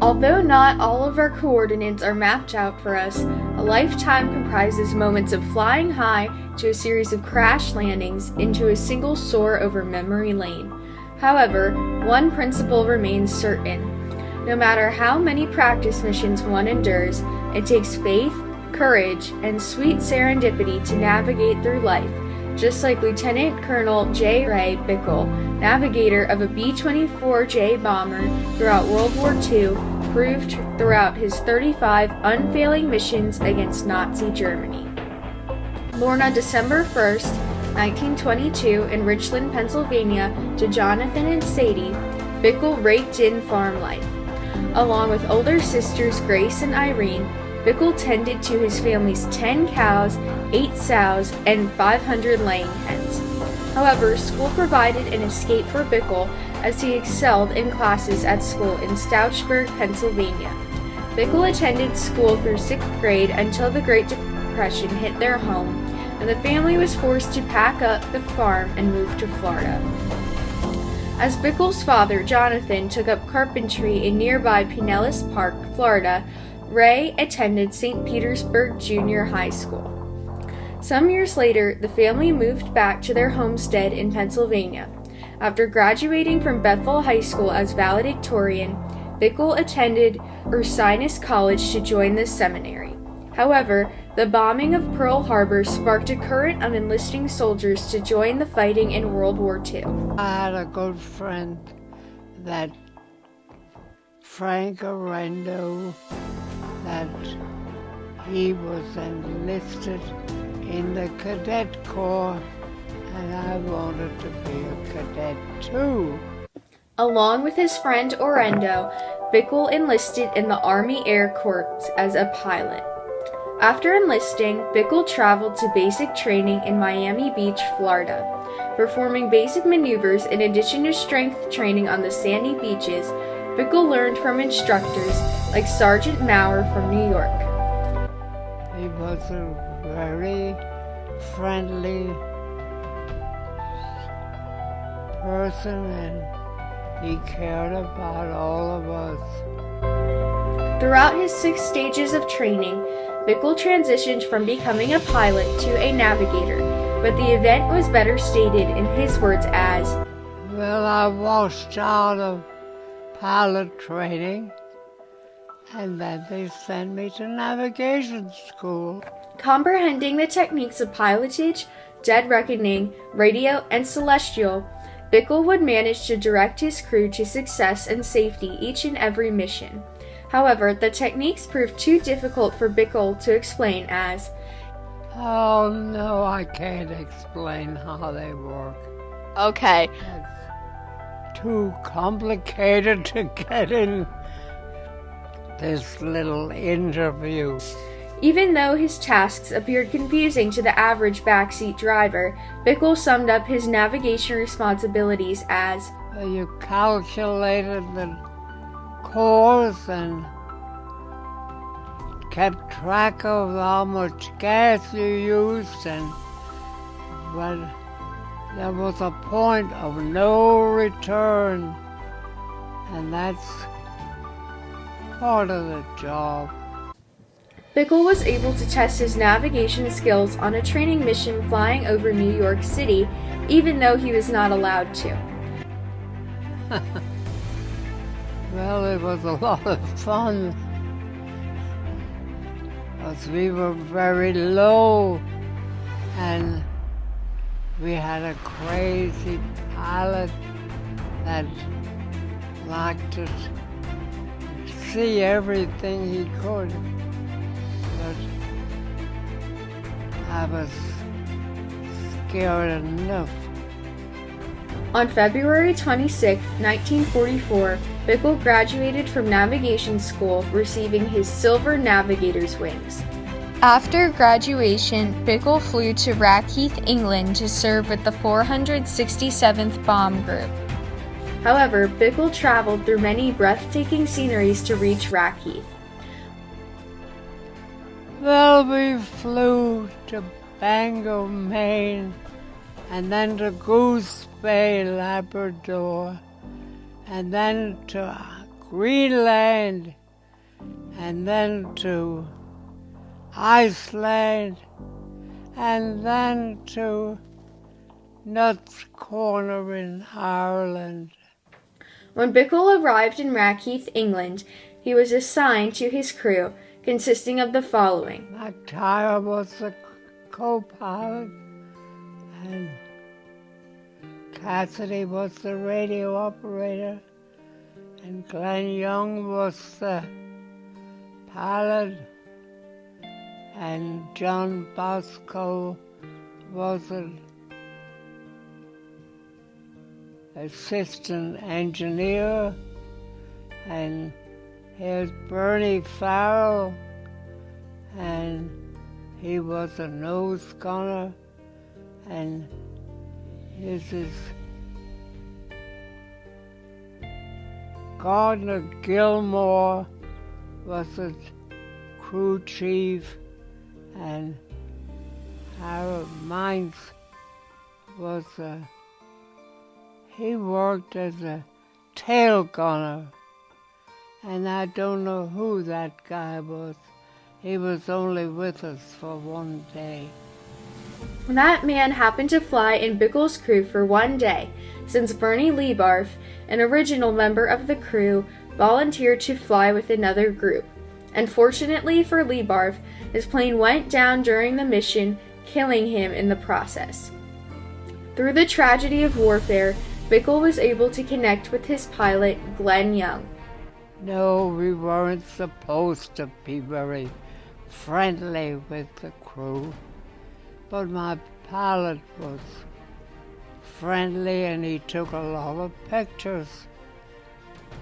Although not all of our coordinates are mapped out for us, a lifetime comprises moments of flying high to a series of crash landings into a single soar over memory lane. However, one principle remains certain. No matter how many practice missions one endures, it takes faith, courage, and sweet serendipity to navigate through life, just like Lieutenant Colonel J. Ray Bickel, navigator of a B-24J bomber throughout World War II, proved throughout his 35 unfailing missions against Nazi Germany. Born on December 1st, 1922 in Richland, Pennsylvania, to Jonathan and Sadie, Bickel raked in farm life. Along with older sisters Grace and Irene, Bickel tended to his family's 10 cows, 8 sows, and 500 laying hens. However, school provided an escape for Bickel as he excelled in classes at school in Stouchburg, Pennsylvania. Bickel attended school through 6th grade until the Great Depression hit their home, and the family was forced to pack up the farm and move to Florida. As Bickel's father, Jonathan, took up carpentry in nearby Pinellas Park, Florida, Ray attended St. Petersburg Junior High School. Some years later, the family moved back to their homestead in Pennsylvania. After graduating from Bethel High School as valedictorian, Bickel attended Ursinus College to join the seminary. However, the bombing of Pearl Harbor sparked a current of enlisting soldiers to join the fighting in World War II. I had a good friend that Frank Arendo, that he was enlisted in the Cadet Corps, and I wanted to be a cadet too. Along with his friend Orendo, Bickel enlisted in the Army Air Corps as a pilot. After enlisting, Bickel traveled to basic training in Miami Beach, Florida. Performing basic maneuvers in addition to strength training on the sandy beaches, Bickel learned from instructors like Sergeant Maurer from New York. He was a very friendly person, and he cared about all of us. Throughout his 6 stages of training, Bickel transitioned from becoming a pilot to a navigator, but the event was better stated in his words as, Well, I washed out of pilot training, and then they sent me to navigation school. comprehending the techniques of pilotage, dead reckoning, radio, and celestial. Bickel would manage to direct his crew to success and safety each and every mission. However, the techniques proved too difficult for Bickel to explain as, Oh no, I can't explain how they work. Okay. It's too complicated to get in this little interview. Even though his tasks appeared confusing to the average backseat driver, Bickel summed up his navigation responsibilities as, You calculated the course and kept track of how much gas you used, but there was a point of no return, and that's part of the job. Bickel was able to test his navigation skills on a training mission flying over New York City, even though he was not allowed to. Well, it was a lot of fun, because we were very low, and we had a crazy pilot that liked to see everything he could. But I was scared enough. On February 26, 1944, Bickel graduated from navigation school, receiving his Silver Navigator's wings. After graduation, Bickel flew to Rackheath, England to serve with the 467th Bomb Group. However, Bickel traveled through many breathtaking sceneries to reach Rackheath. Well, we flew to Bangor, Maine, and then to Goose Bay, Labrador, and then to Greenland, and then to Iceland, and then to Nuts Corner in Ireland. When Bickel arrived in Rackheath, England, he was assigned to his crew, consisting of the following. McTire was the co-pilot, and Cassidy was the radio operator, and Glenn Young was the pilot, and John Bosco was an assistant engineer, and here's Bernie Farrell, and he was a nose gunner, and this is Gardner Gilmore was the crew chief, and Harold Mines was he worked as a tail gunner, and I don't know who that guy was. He was only with us for one day. That man happened to fly in Bickel's crew for one day, since Bernie Lebarf, an original member of the crew, volunteered to fly with another group. Unfortunately for Lebarf, his plane went down during the mission, killing him in the process. Through the tragedy of warfare, Bickel was able to connect with his pilot, Glenn Young. No, we weren't supposed to be very friendly with the crew, but my pilot was friendly and he took a lot of pictures.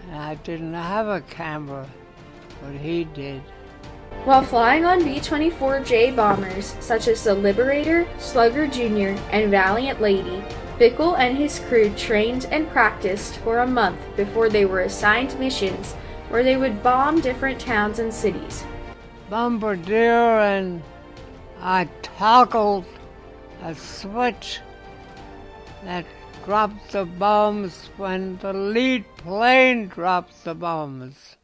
And I didn't have a camera, but he did. While flying on B-24J bombers such as the Liberator, Slugger Jr., and Valiant Lady, Bickel and his crew trained and practiced for a month before they were assigned missions where they would bomb different towns and cities. Bombardier, and I toggled a switch that dropped the bombs when the lead plane dropped the bombs.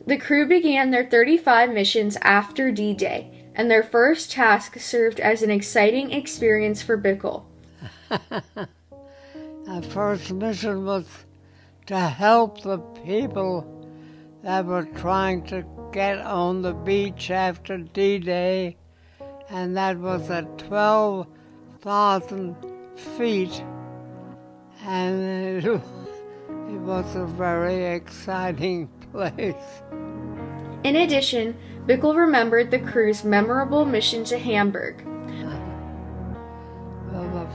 The crew began their 35 missions after D-Day, and their first task served as an exciting experience for Bickel. Our first mission was to help the people that were trying to get on the beach after D-Day, and that was at 12,000 feet, and it was a very exciting place. In addition, Bickel remembered the crew's memorable mission to Hamburg. Well,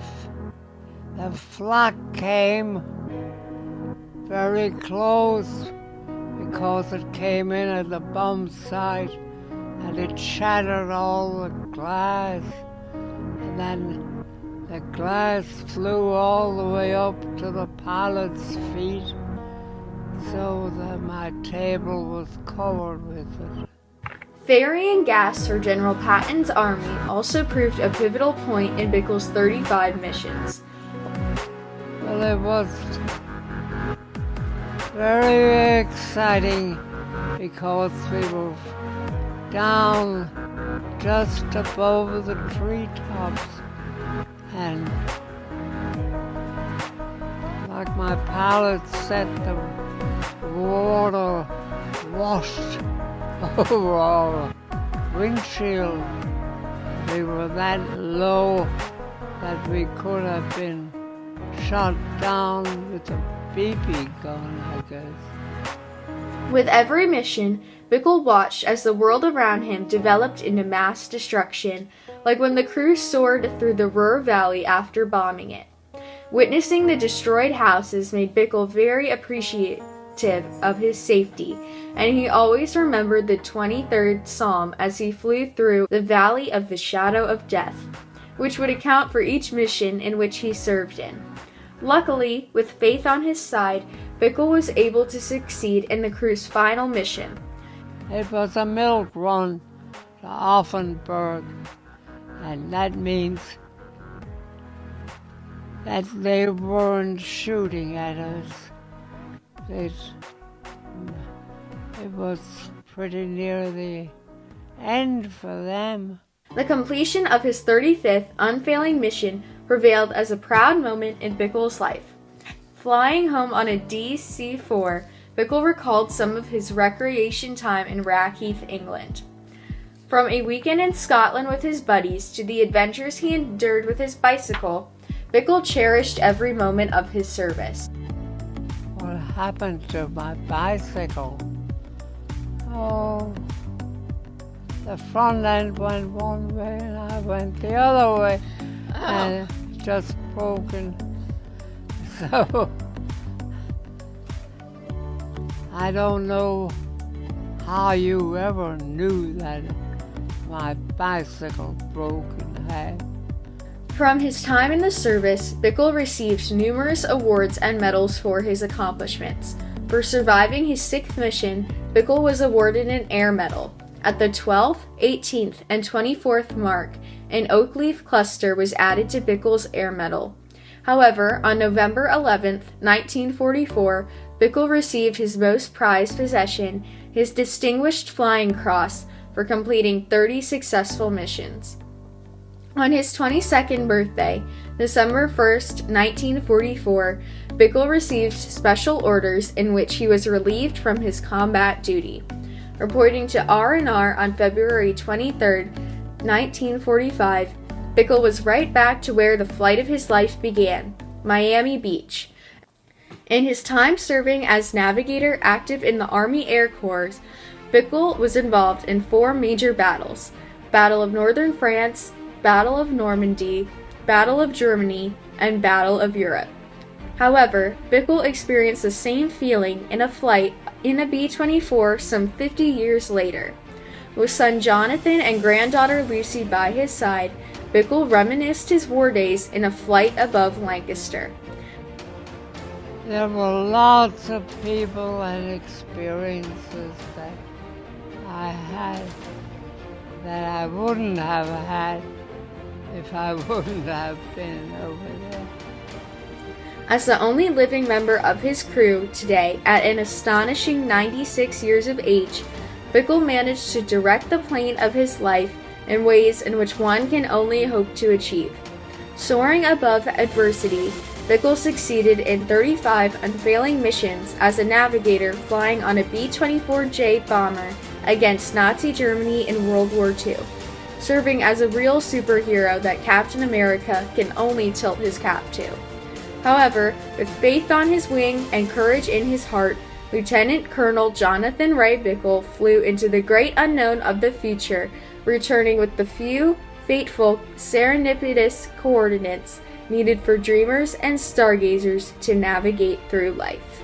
the flak came very close because it came in at the bomb site and it shattered all the glass, and then the glass flew all the way up to the pilot's feet, so that my table was covered with it. Ferrying gas for General Patton's army also proved a pivotal point in Bickel's 35 missions. Well, it was very exciting because we were down just above the treetops, and like my pilot said, the water washed over our windshield. We were that low that we could have been shot down with a BB gun, I guess. With every mission, Bickel watched as the world around him developed into mass destruction, like when the crew soared through the Ruhr Valley after bombing it. Witnessing the destroyed houses made Bickel very appreciative of his safety, and he always remembered the 23rd Psalm as he flew through the Valley of the Shadow of Death, which would account for each mission in which he served in. Luckily, with faith on his side, Bickel was able to succeed in the crew's final mission. It was a milk run to Offenburg, and that means that they weren't shooting at us. It was pretty near the end for them. The completion of his 35th unfailing mission prevailed as a proud moment in Bickel's life. Flying home on a DC-4, Bickel recalled some of his recreation time in Rackheath, England. From a weekend in Scotland with his buddies to the adventures he endured with his bicycle, Bickel cherished every moment of his service. What happened to my bicycle? Oh, the front end went one way and I went the other way, and it just broken. So I don't know how you ever knew that my bicycle broke in half. From his time in the service, Bickel received numerous awards and medals for his accomplishments. For surviving his 6th mission, Bickel was awarded an Air Medal. At the 12th, 18th, and 24th mark, an oak leaf cluster was added to Bickel's Air Medal. However, on November 11, 1944, Bickel received his most prized possession, his Distinguished Flying Cross, for completing 30 successful missions. On his 22nd birthday, December 1st, 1944, Bickel received special orders in which he was relieved from his combat duty. Reporting to R&R on February 23, 1945, Bickel was right back to where the flight of his life began, Miami Beach. In his time serving as navigator active in the Army Air Corps, Bickel was involved in 4 major battles: Battle of Northern France, Battle of Normandy, Battle of Germany, and Battle of Europe. However, Bickel experienced the same feeling in a flight in a B-24 some 50 years later. With son Jonathan and granddaughter Lucy by his side, Bickel reminisced his war days in a flight above Lancaster. There were lots of people and experiences that I had that I wouldn't have had if I wouldn't have been over there. As the only living member of his crew today, at an astonishing 96 years of age, Bickel managed to direct the plane of his life in ways in which one can only hope to achieve. Soaring above adversity, Bickel succeeded in 35 unfailing missions as a navigator flying on a B-24J bomber against Nazi Germany in World War II, serving as a real superhero that Captain America can only tilt his cap to. However, with faith on his wing and courage in his heart, Lieutenant Colonel Jonathan Ray Bickel flew into the great unknown of the future, returning with the few, fateful, serendipitous coordinates needed for dreamers and stargazers to navigate through life.